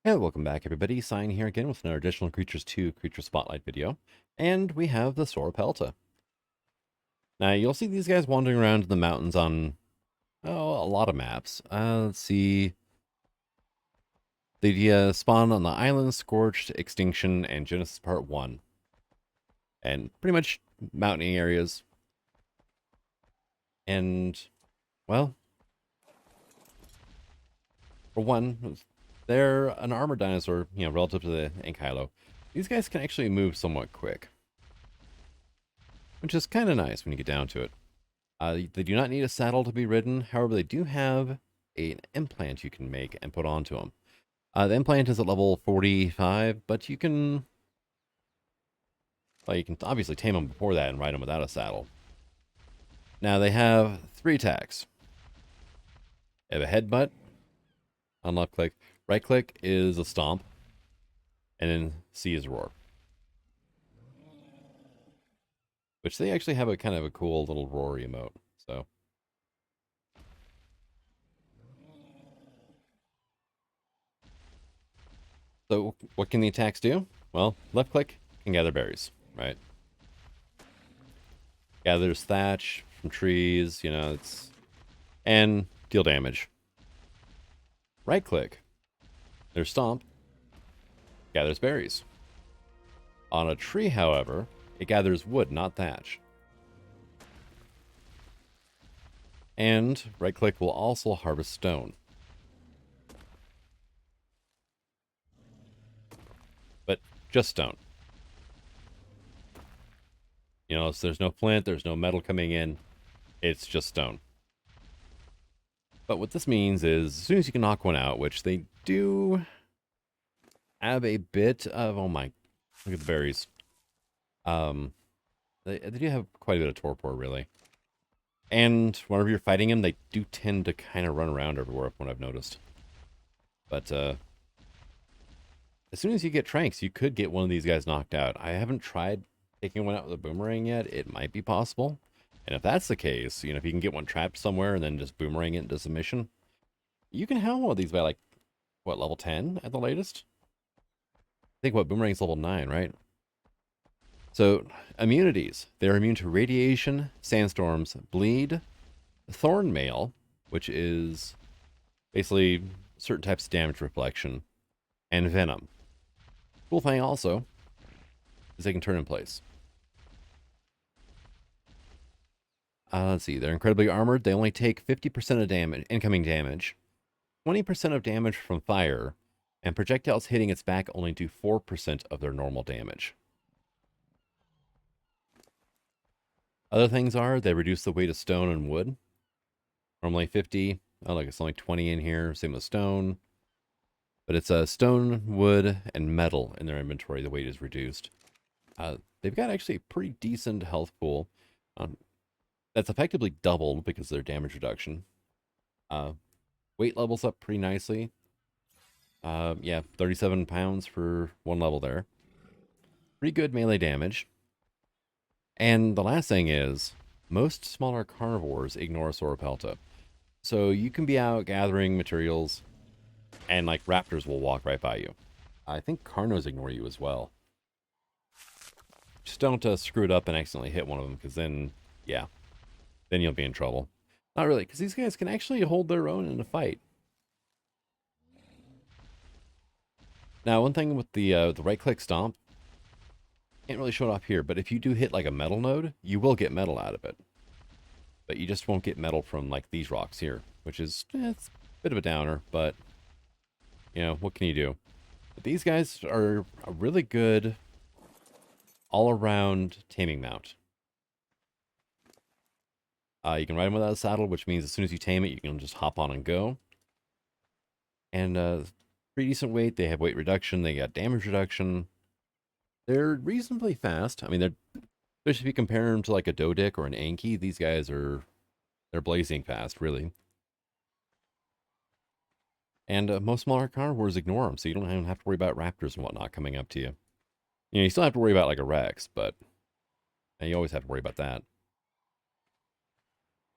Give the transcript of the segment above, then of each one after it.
Hey, welcome back everybody. Sign here again with another additional Creatures 2 Creature Spotlight video. And we have the Sauropelta. Now, you'll see these guys wandering around in the mountains on, a lot of maps. Let's see. They spawn on the Island, Scorched, Extinction, and Genesis Part 1. And pretty much mountain areas. And, well, for one, they're an armored dinosaur, relative to the Ankylo. These guys can actually move somewhat quick, which is kind of nice when you get down to it. They do not need a saddle to be ridden. However, they do have an implant you can make and put onto them. The implant is at level 45, but you can obviously tame them before that and ride them without a saddle. Now, they have 3 attacks. They have a headbutt on left click. Right click is a stomp. And then C is roar. Which they actually have a kind of a cool little roar emote. So what can the attacks do? Well, left click can gather berries, right? Gathers thatch from trees, and deal damage. Right click, there's stomp, gathers berries. On a tree, however, it gathers wood, not thatch. And right click will also harvest stone. But just stone. So there's no flint, there's no metal coming in. It's just stone. But what this means is, as soon as you can knock one out, which they do have a bit of, oh my, look at the berries. They do have quite a bit of torpor, really. And whenever you're fighting them, they do tend to kind of run around everywhere, from what I've noticed. But as soon as you get Tranks, you could get one of these guys knocked out. I haven't tried taking one out with a boomerang yet. It might be possible. And if that's the case, if you can get one trapped somewhere and then just boomerang it into submission, you can have one of these by, like, what, level 10 at the latest? I think, boomerang's level 9, right? So, immunities. They're immune to radiation, sandstorms, bleed, thorn mail, which is basically certain types of damage reflection, and venom. Cool thing also is they can turn in place. Let's see, they're incredibly armored. They only take 50% of damage, incoming damage, 20% of damage from fire, and projectiles hitting its back only do 4% of their normal damage. Other things are, they reduce the weight of stone and wood. Normally 50. Oh, look, it's only 20 in here. Same with stone. But it's stone, wood, and metal in their inventory. The weight is reduced. They've got actually a pretty decent health pool. That's effectively doubled because of their damage reduction. Weight levels up pretty nicely. Yeah, 37 pounds for 1 level there. Pretty good melee damage. And the last thing is, most smaller carnivores ignore Sauropelta. So you can be out gathering materials, and, like, raptors will walk right by you. I think Carnos ignore you as well. Just don't screw it up and accidentally hit one of them, because then, yeah, then you'll be in trouble. Not really, because these guys can actually hold their own in a fight. Now, one thing with the right-click stomp, can't really show it off here, but if you do hit, like, a metal node, you will get metal out of it. But you just won't get metal from, like, these rocks here, which is, it's a bit of a downer, but, what can you do? But these guys are a really good all-around taming mount. You can ride them without a saddle, which means as soon as you tame it, you can just hop on and go. And pretty decent weight. They have weight reduction. They got damage reduction. They're reasonably fast. I mean, especially if you compare them to, like, a Dodic or an Anki, these guys they're blazing fast, really. And most smaller carnivores ignore them, so you don't even have to worry about raptors and whatnot coming up to you. You still have to worry about, like, a Rex, but you always have to worry about that.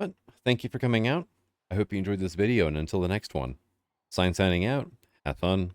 But thank you for coming out. I hope you enjoyed this video, and until the next one, signing out. Have fun.